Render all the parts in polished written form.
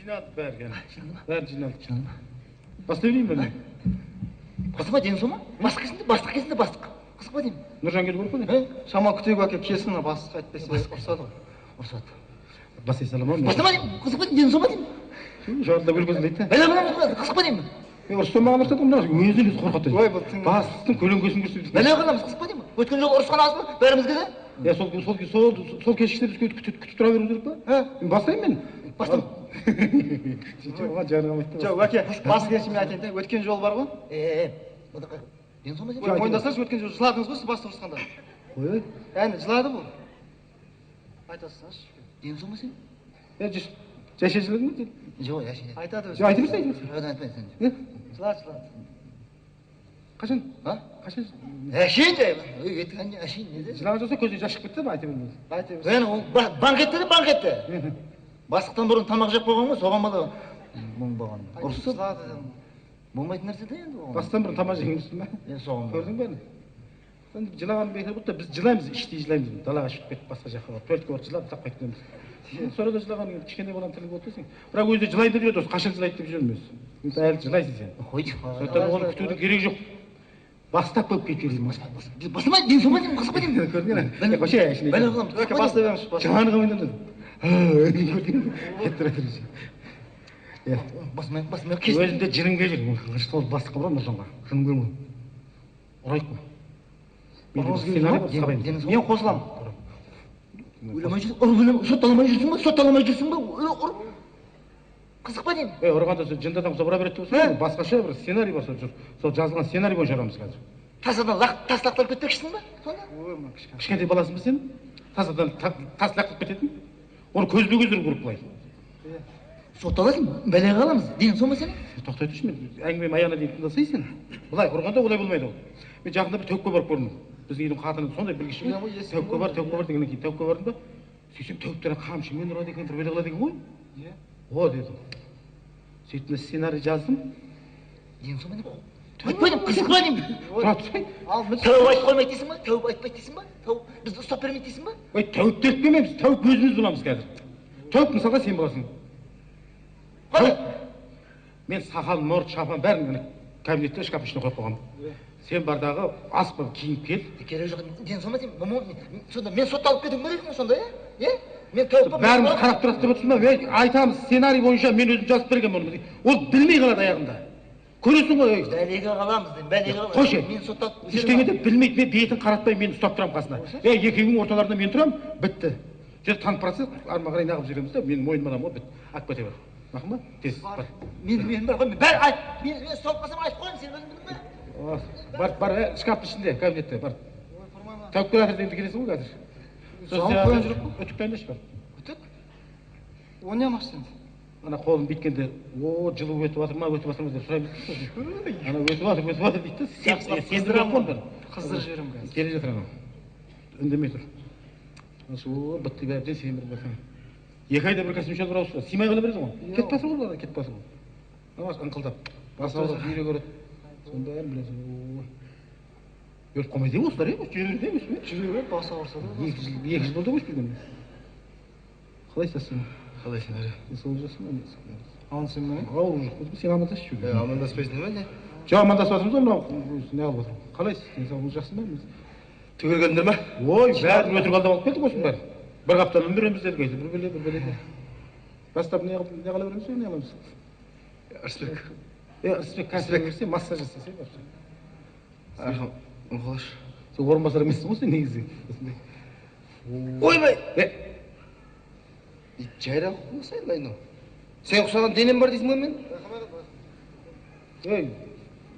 Жиналды бәрі. Бәрі жиналды. Бастай берейін бе? Басқа ден сома? Бастық кезінде бастық. Қызық деймін. Нұржан келіп көріп қой. Шамал күтеуге әке кесін бастық айтпесе ұрсады ғой. Ұрсады. Бастай салама ма? Бастама деймін. Қызық ден сома деймін. Жоғарыда бөлгізін дейді. Қызық деймін. Ұрыстан маған ұрсады мына өзін қорқатты. Ой, бұл тың. Бастықтың көлеңкесін көрсетіп. Бәле қыламыз қызық деймін. Өткен жолы ұрысқан азмы бәрімізге де? Сол кешікте біз күтіп тұра беру керек па? Мен бастаймын мен. Бастым. Жоқ, әке, басты кеші мен айтайын да, өткен жол бар ғой? Ден сома Ой, мойындасаңыз, өткен жол жыладыңыз ғой, сіз басты ұрысқанда. Ой. Әне, жылады бұл. Айтасыңыз. Ден сома сен? Жайша жыладың ба? Жоқ, жайша. Айтады. Айта берсін, айта берсін. Айтпайсың. Жылады. Қашан? Қашан? Әшейін жайма. Өйткен әшейін не де? Жылаған жоқса көзіне жас шығып кетті ме? Айта бермейді. Айта берсін. Банкетте. Бастықтан бұрын тамақ жеп қойған ғой, соған бала мұң болған. Ұрысып. Болмайтын нәрсе де енді оған. Бастан бұрын тамақ жегенсің ба? Соған бала. Көрдің бе? Жылаған бекер болды да біз жылаймыз, іштей жылаймыз. Далаға шығып кетіп басқа жаққа барып, төртке барып жылап тап қайтамыз. Sonra да жылаған кішкене баланың тілі болды сен. Бірақ өзі жылайды деп жүреді, қашан жылайды деп жүрміз. Мен әлі жылайсың сен. Қойды. Сондықтан оны күтудің керегі жоқ. Бастап болып кеткенсің. Басыма ден сома деймін, қызық деймін. Көрдің бе? Қоша әшіне. Бәле қыламыз. Өке, бастай беріңіз. Жыланы қамайдан Басыма өзінде жырынға жүр. Сол бастыққа бұрам Нұржанға. Жырын көрмей. Ұрайық қой. Мен қосыламын. Өлемей жүрсің, сотталамай жүрсің ба? Сотталамай жүрсің ба? Қызық па деймін? Ұрғанда жындадан құса бұра береді деп басқаша бір сценарий бар сол жазылған сценарий бойынша ұрамыз қазір. Тасадан тас лақтырып кетпекшісің ба? Сонда? Кішкентай баласың ба сен? Тасадан тас лақтырып кететін? Оны көзбе-көздер көріп былай. Сотталасың, бәле қаламыз. Ден сома сен? Тоқтай тұршы, мен әңгімем аяғына дейін тыңдасайсың. Былай ұрғанда олай болмайды ол. Мен жақында бір тәуіпке барып көрдім. Біздің үйдің қатыны сондай білгіш. Тәуіпке бар дегеннен кейін тәуіпке бардым да, сөйтсем тәуіптер қамшымен ұрады екен, бір қылады екен ғой. О дедім. Сөйтіп сценарий жаздым. Ден сома не болды? Айтпайдым, қызық па деймін. Тұра түспай. Тәуіп айтып қоймайды дейсің ба? Тәуіп айтпайды дейсің ба? Тәуіп бізді ұстап бермейді дейсің ба? Ой, тәуіп деп келмейміз, тәуіп өзіміз боламыз қазір. Тәуіп мысалға сен боласың. Мен сақал, мұрт, шапан бәрін кабинетте шкаф ішіне қойып қойғанмын. Сен бардағы ас болып киініп кел. Керегі жоқ, ден сома деймін. Сонда мен сотталып кетуім керек ме сонда, е? Мен тәуіп бәріміз қарап тұрады деп отырсың ба? Мен айтамыз, сценарий бойынша мен өзім жазып берген оны. Ол білмей қалады аяғында. Көресің ғой. Бәлеге қаламыз деймін, бәлеге қаламыз. Қойшы. Мен сотталып ештеңе де білмейді, мен бетін қаратпай мен ұстап тұрамын қасына. Екеуінің орталарында мен тұрам, бітті. Жер танып барса, арма қарай нағып жүреміз да, менің мойныма ғой, бітті. Алып кете бер. Мақұл ма? Тез. Мен бар ғой, мен ұсталып қалсам айтып қоямын, сен өзің білдің бе? Бар, шкафтың ішінде, кабинетте, бар. Тәуіп келатыр енді келесің ғой қазір. Жауып қойған жүріп қой? Өтік дайындашы бар. Өтік? О не амаш сенде? Ана қолын бүйткенде, жылу өтіп жатыр ма деп сұраймын. Ана өтіп жатыр дейді. Сендіріп қойдым. Қыздырып жіберем қазір. Келе жатыр ана. Үндемей тұр. Бітті бәрден сен бір басың. 2 айда бір костюм шалбар ауыстырады. Симай қала бересің ғой. Кетіп басыр ғой, кетіп басыр ғой. Амаш ыңқылдап. Басына ауырып үйре көреді. Соның бәрін білесің. Өліп қалмайды емес осылар, жүреді емес пе? Жүреді, басы ауырса да. 2 жыл болды ғой жүрген. Қалай сасың? Қалай сен әрі? Сол жасың ба? Ауын сен мен? Ауыр жоқ, сен амандасып жүрген. Амандаспайсың ба не? Жоқ, амандасып жатырмыз ғой, мынау не алып отырмын. Қалайсыз? Денсаулығыңыз жақсы ма? Түгелгендер ме? Ой, бәрін өтірік алдап алып келдік осының бәрі. Бір қаптан өндіреміз дедік әйтеуір, бір бөле. Бастап не қала береміз, не аламыз? Ырысбек. Ырысбек кәсібек берсе, массаж жасаса бар. Мұқалаш. Сол орынбасар емессің ғой сен негізі. Ойбай! Жайрақ ұқсайын лайну. Сен құсаған денем бар дейсің ба мен? Ей,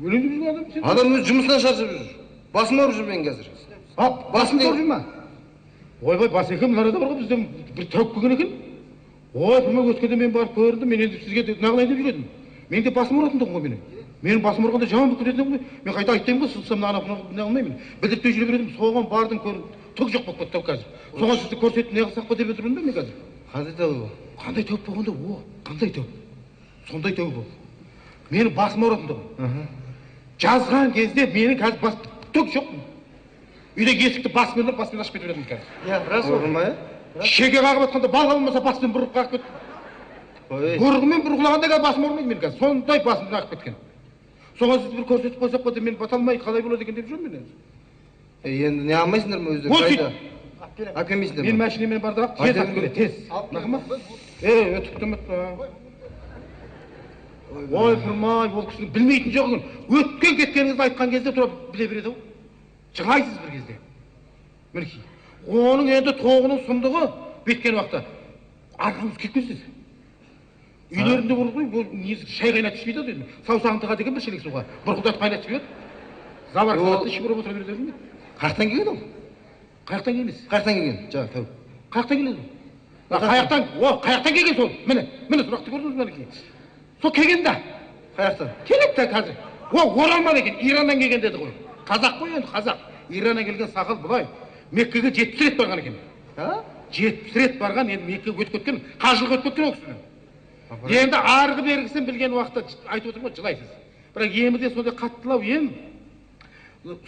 өлеңді жүрген адам сен? Адам өз жұмысынан шаршап жүр. Басым ауырып жүр мен қазір. Басым ауырып жүр ма? Ойбай, бас екен, мына арада бар ғой бізден бір тәуіп келген екен. Ой, көмек өскенде мен барып көрдім, мен енді сізге нағылайын деп жүредім. Мен де басым ауыратын тұғын ғой менің. Менің басым ауырғанда жаман болып кететін ғой. Мен қайта айтайын ғой, сылсам не қылмаймын. Білдіртпей жүре бередім, соған бардым көрдім. Түк жоқ болып кетті қазір. Соған сізді көрсетіп не қылсақ па деп отырмын да мен қазір. Қандай тәуіп ол? Қандай тәуіп болғанда, қандай тәуіп? Сондай тәуіп ол. Менің басым ауыратын тұғын. Жазған кезде менің қазір түк жоқ. Үйде есікті басымен ашып кетіп едім қазір. Рас ол. Орынбай? Шеге қағып атқанда бал қалмаса басымен бұрып қағып кетті. Көргімен бір құлағанда қазір басым ауырмайды мен қазір. Сондай басымды ағып кеткен. Соған сіз бір көрсетіп қойсақ па деп мен бата алмай қалай болады екен деп жүрмін мен өзі. Енді не алмайсыңдар ма өздері? Қайда? Алып келмейсіңдер Мен ма? машинамен бардық, тез алып келеді, тез. Нақыма? Өтікті ұмытпа. Ой, тұрмай, ол кісінің білмейтін жоғын. Өткен кеткеніңізді айтқан кезде тұрап біле береді ау. Жылайсыз бір кезде. Мінекей. Оның енді тоғының сұмдығы беткен уақытта. Арқамыз кеткенсіз. Үйлерінде болды ғой, бұл несі шай қайнатып ішпейді ау дедім. Саусағын тыға деген бір шелек суға. Бұрқылдатып қайнатып жіберді. Забар қалатты, ішіп отыра береді өзім. Қаяқтан келген ол? Қаяқтан келмес. Қаяқтан келген? Жаңа тәу. Қаяқтан келеді ол? Қаяқтан келген сол. Міне сұрақты көрдіңіз мінекей. Сол келген да. Қаяқтан? Келеді да қазір. Оралман екен, Ираннан келген деді ғой. Қазақ қой енді, қазақ. Ираннан келген сақал бұлай. Меккеге 70 рет барған екен. 70 рет барған, енді Меккеге өтіп кеткен, қажылық өтіп кеткен ол кісінің. Енді арғы бергісін білген уақытта айтып отырмын ғой, жылайсыз. Бірақ емі де сондай қаттылау ем.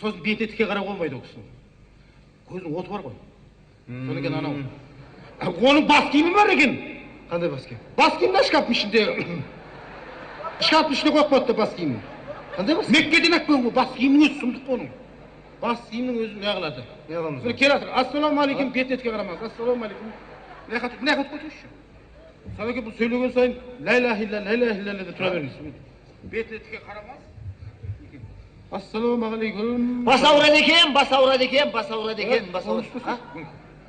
Сосын беті тіке қарауға болмайды ол кісінің. Көзінің оты бар ғой. Содан кейін анау. Оның бас киімі бар екен. Қандай бас киім? Бас киімі шкаптың ішінде. Шкаптың ішінде қойып қойыпты бас киімін. Қандай бас? Меккеден әкпен ғой, бас киімнің өзі сұмдық оның. Бас киімнің өзі не қылады? Не қыламыз? Бір келе жатыр. Ассалаумағалейкум, бетіне тіке қарамаңыз. Ассалаумағалейкум. Не қойып қойсайшы. Содан кейін бұл сөйлеген сайын ла иляха илlallah деп тұра беріңіз. Бетіне тіке қарамаңыз. Ассалаумағалейкум. Бас ауырады екен, бас ауырады екен, бас ауырады екен, бас ауырады.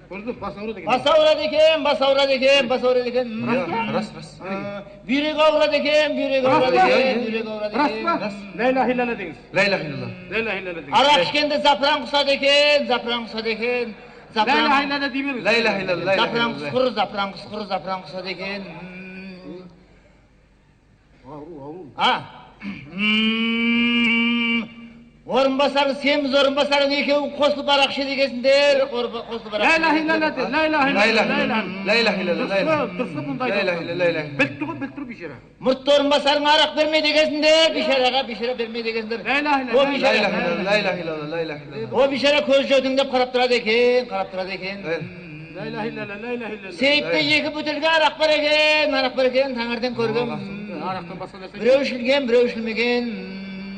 Көрдіңіз, бас ауырады екен. Бас ауырады екен, бас ауырады екен, бас ауырады екен. Рас. Бүйрек ауырады екен, бүйрек ауырады екен, бүйрек ауырады Рас екен. па? Ла иляха илlallah деңіз. Ла иляха илlallah. Ла иляха илlallah деңіз. Арақ ішкенде запыран құсады екен, запыран құсады екен. Ла иляха илlallah дей беріңіз. Ла иляха илlallah. Запыран құсқыр, запыран құсқыр, запыран құсады екен. Орынбасар, семіз орынбасарың екеуің қосылып арақ ішеді екенсіңдер. Қосылып арақ Ла иляха илlallah де, ла иляха илlallah. Ла иляха илlallah. Дұрыс бұндай. Ла иляха илlallah. Біліп тұр бейшара. Мұртты орынбасарың арақ бермейді екенсіңдер. Бишараға бишара бермейді екенсіңдер. Ла иляха Ла илlallah. иляха илlallah. Ла иляха илlallah. О бишара көз жаудыңдеп қарап тұрады екен, қарап тұрады екен. Ла иляха илlallah, ла иляха илlallah. Сейітте екі бөтелге арақ бар екен, таңертең көргем. Арақтан басқа нәрсе. Біреу ішілген, біреу ішілмеген.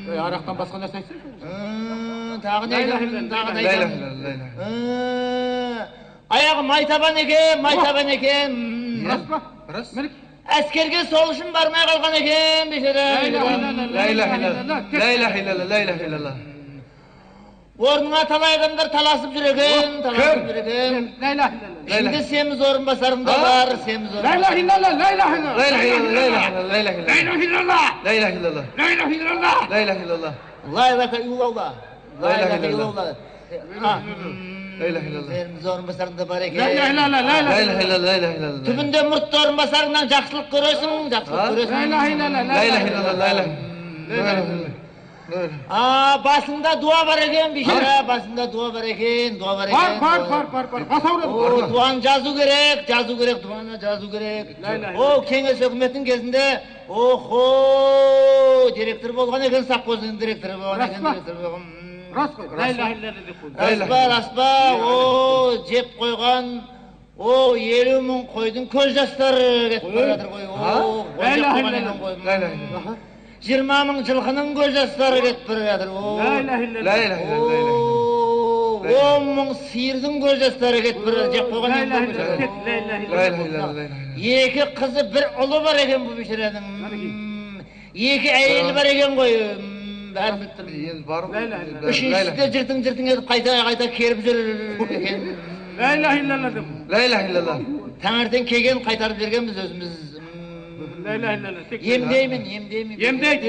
Арақтан басқа нәрсе айтсайшы. Тағы не айтамын, тағы не Ла иляха айтамын. илlallah. Аяғы майтабан екен, майтабан екен. Рас па? Рас. Әскерге сол үшін бармай қалған екен, бишара. Ла иляха илlallah. Ла иляха илlallah. Ла иляха илlallah. Орныңа талай адамдар таласып жүр екен, таласып жүр екен. Ла иляха илlallah. Ішінде семіз орынбасарың да бар, семіз Ла орынбасарың. иляха илlallah, ла иляха илlallah. Ла иляха илlallah. Ла иляха Ла илlallah. иляха илlallah. Ла иляха илlallah. Ла иляха илlallah. Ла иляха илlallah. La ilahe illallah. La ilahe illallah. Ла иляха илlallah. Semіз орынбасарың да бар екен. Ла иляха илlallah, ла Ла иляха иляха илlallah. Ла иляха илlallah. Түбінде мұртты орынбасарыңнан жақсылық көресің, жақсылық Ла көресің. иляха илlallah, Ла иляха илlallah. Ла иляха. Басында дуа бар екен, бишара, басында дуа бар екен, дуа бар екен. Бар. Бас ауырады. Дуаны жазу керек, дуаны жазу керек. О, кеңес өкіметтің кезінде, охо, директор болған екен, совхоздың директоры болған екен, директор болған. Рас қой. Ла иляха илlallah деп қойды. Рас па, о, жеп қойған, о, 50 мың қойдың көз жастары кетіп бара жатыр ғой. О, Ла жеп иляха қойған екен илlallah. ғой. Ла иляха илlallah. 20 мың жылқының көз жастары кетіп бара жатыр. Ла иляха илlallah. Ла иляха илlallah. 10 мың сиырдың көз жастары кетіп бара жатыр. Жеп қойған Ла екен иляха бұл илlallah. бишара. Ла Ла иляха иляха илlallah. илlallah. Екі қызы бір ұлы бар екен бұл бишараның. Екі әйелі бар екен ғой. Бәрін біліп тұрмын. Енді бар ғой. Ла иляха илlallah. Үшіншісі де жыртың етіп қайта керіп жүр екен. Ла иляха илlallah деп. Ла иляха илlallah. Таңертең келген қайтарып бергенбіз өзіміз. Ла иляха илlallah. Емдеймін. Емдейді.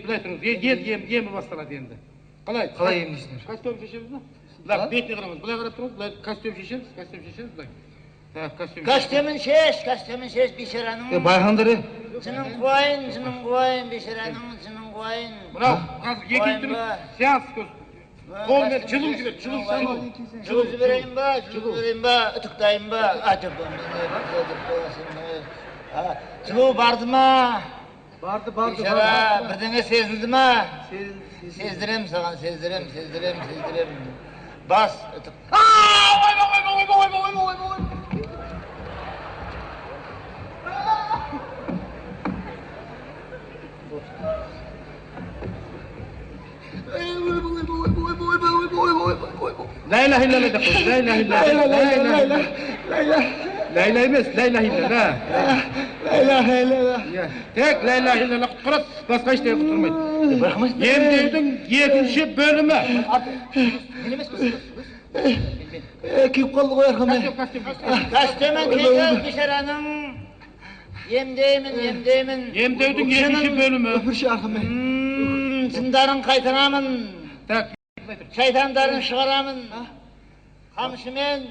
Былай тұрыңыз. Емі басталады енді. Қалай емдейсіңдер? Костюм шешеміз ба? Бұлай бетіне қарамыз. Бұлай қарап тұрыңыз. Бұлай костюм шешеміз. Бұлай. Костюмін шеш бишараның. Байхандар Жының қуайын, бишараның жының қуайын. Мынау қазір екінші түрі сеанс көз. Қолмен жылу жібер, жылу салу. Жылу жіберейін ба, үтіктайын ба? Жылу барды ма? Барды. Бишара, бірдеңе сезілді ма? Сездірем саған, сездірем. Бас, үтік. Ойба! ilahe illallah de koy. La ilahe illallah. La ilahe emas, la ilahe illallah. La ilahe illallah. Ya, tek la ilahe illallah qutqarat, başqa hech narsa qutqarmaydi. Bırakmaz. Emdeydin 2-chi bölümü. Men emas kız. Kiyip kaldı koy arkamda. Kastemen tekrar dışarının yemdeyimin. Emdeydin 2-chi bölümü. Öpürşü arkamda. Zindarın kaytanamın. Tak. Şeytanların çıkaramın. Kamşımen.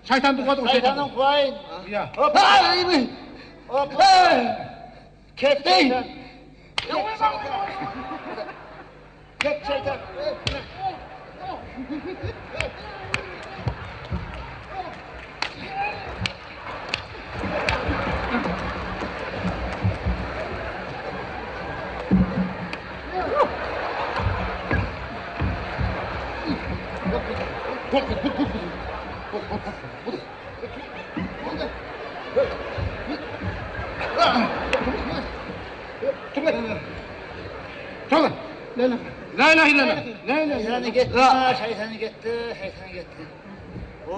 Şeytandı qo'ydi, Şeytanın koyun. Ya. Hoppa. Ay mı? Hoppa. Ket şeytan. Ket şeytan. Çalın. La ilahe illallah. La ilahe Şeytanı illallah. gitti. Şeytanı gitti. Şeytanı gitti.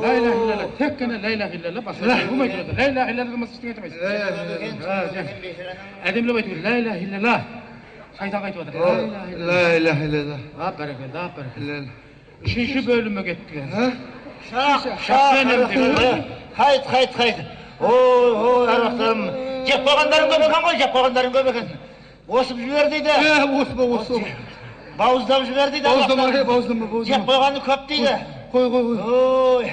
La ilahe illallah. Tekkene la ilahe illallah. Başka bu muydu? La ilahe illallah demas istinga etmeyiz. Ademle baytı. La ilahe illallah. Şeytan qaytı oldu. La ilahe illallah. Ha barakallah, ha barakallah. Üçüncü bölüme gittiler. Hayt. Oy, arvaqlarım. Jep qo'yganlaring ko'p ekan qo'y, jep qo'yganlaring ko'p ekan. O'sib jiberdiydi. Osma. Bauzdab jiberdiydi. Bauzdama. Jep qo'ygani ko'p deydi. Koy. Oy.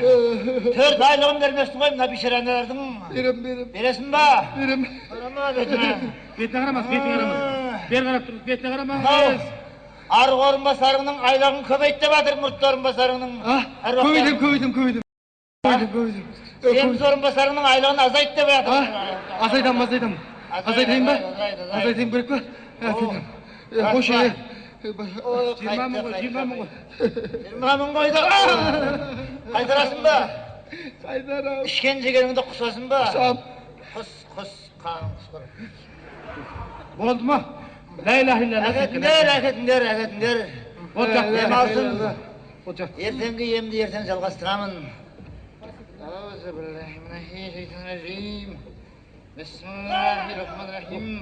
4 aylig'im bermesdin qo'y, mına bişirenlerdim. Berim. Beresin ba? Berim. Qarama betine. Betine qaramaz, betine qaramaz. Ber qarab turib, betine qaramaz. Arıq orunbasarının aylağını köpeyt dep atır, murtlu orunbasarının. Koydum. Semiz orunbasarının aylağını azayt dep atır. Azaytam. Azaytayım mı? Azaytayım gerek mi? Hoş ya. 20 ming qo'y. 20 ming qo'ydi. Qaytarasın ba? Qaytaram. İşkencegeringde qusasın ba? Qusam. Qus, qan qusqur. Bo'ldimi? La ilahe illallah. Rakatinler. O'taq, Dem alsın. O'taq. Ertengi yemdi erten jalgastyramın. Euzubillahimineşşeytanirracim. Bismillahirrahmanirrahim.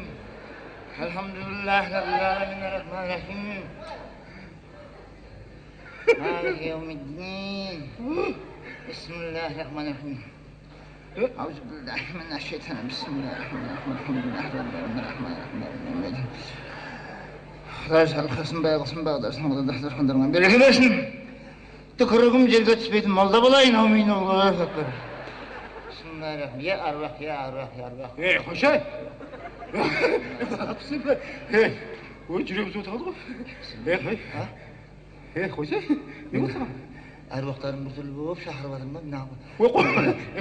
Elhamdülillahi rabbil alamin errahmanirrahim. Maliki yevmiddin. Bismillahirrahmanirrahim. Euzubillahimineşşeytanirracim. Bismillahirrahmanirrahim. Qasım bağdarsın, qandarman bereke versin. Tükürüğüm jerge түспейтін малда болайын, амин Аллаху акбар. Bismillahirrahmanirrahim. Ya arvaq. Qo'shay. Oy, жүрегimiz o'tib qoldi qo'y. Qo'shay. Ne bo'lsa? Arvaqlarım bir türlü bo'lib shahrivatımda ne yapayım?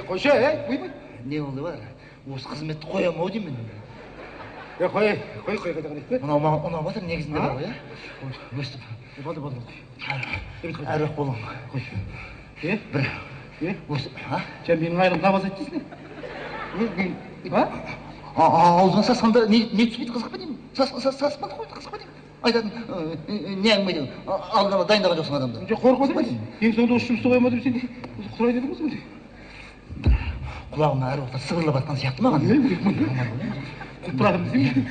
Qo'shay, qo'yma. Ne oldu var? O'z xizmetni qo'yamau deyman. Qo'y qadag'ini. Ona batır negizinde var ya. O'stib. Bo'ldi. Arvaq bo'ling. Bir. O'stib, ha? Sen benim ayrım tavaz etdingmi? Ha? Ağzına sasqanda ne түспейді қызық па деймін? Саспады қойды қызық па деймін? Айтатын, не әңгіме деймін? Алдына дайындаған жоқсың адамды. Жоқ қорқып деймін. Ең соңында осы жұмысты қояма деп сен құлай дедің ғой сонда. Құлағыма әр уақытта сыбырлап атқан сияқты маған. Құлпырадым десем.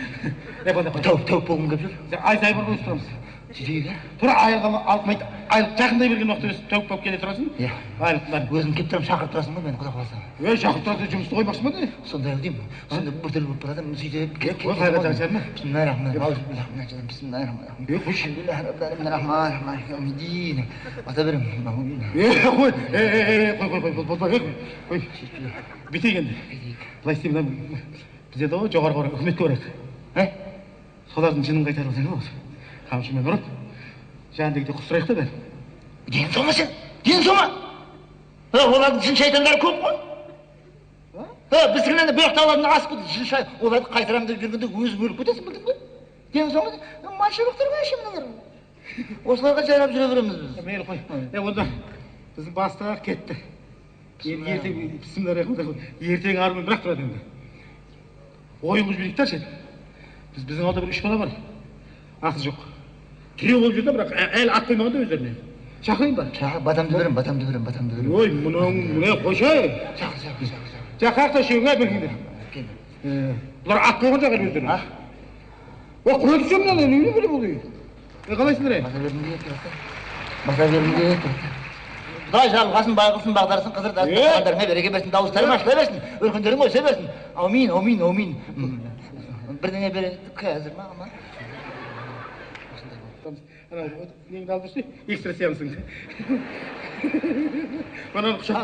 Тәуіп болғым келіп жүр. Ай сайын бір көз тұрамыз. Жүрейік, ә? Тұра айлығыма алпайды, айлық жақындай берген уақытта өзі тәуіп болып келе тұрасың. Иә. Айлықтан. Өзің келіп тұрам шақырып тұрасың ғой мені құда қаласа. Шақырып тұрасың жұмысты қоймақшы ма де? Сондай деймін. Сонда бір түрлі болып барады, сөйтіп Қой қайрат жағын ма? Bismillahirrahmanirrahim. Bismillahirrahmanirrahim. Bismillahirrahmanirrahim. Ата берем. Қой. Бітейік енді. Былай істеймін, бізде де жоғарғы үкіметке барады. Солардың жынын қайтарып алсаң ғой. Қамшымен ұрып, жаңағыдай құстырайық та бәрі. Ден сома сен? Ден сома? Олардың жын шайтандары көп қой. Біздігінен де бұяқта олардың ас бұды. Жын шай, оларды қайтарам деп жүргенде өзі өліп кетесің білдің бе? Ден сома сен? Маншабықтар ғой әші мыналар. Осыларға жайлап жүре береміз біз. Мейлі қой. Онда біздің бастығы кетті. Ертең арымен бірақ тұрады енді. Ойыңыз біліктер сен. Біздің алда бір 3 бала бар. Асы жоқ. Күйеу болып жүрді, бірақ әлі ат қоймағанда өздеріне. шақырайын ба батамды берем, батамды берем, батамды берем. ой мына қойшай жақақта шеңе бергендер бұлар ат қойған жақыр өздері ой құра түсем мына не біле бұл қалайсыңдар Бата бергім келеді. Бата бергім келеді. Құдай жалғасын, байғұсын, бағдарсын, қызыр дастархандарыңа береке берсін, дауыстарың ашыла берсін, өркендерің өсе берсін. Аумин, аумин, аумин. Бірдеңе береді қазір ма? анау неңді алып жүрсе экстрасенсіңді ананы құшақ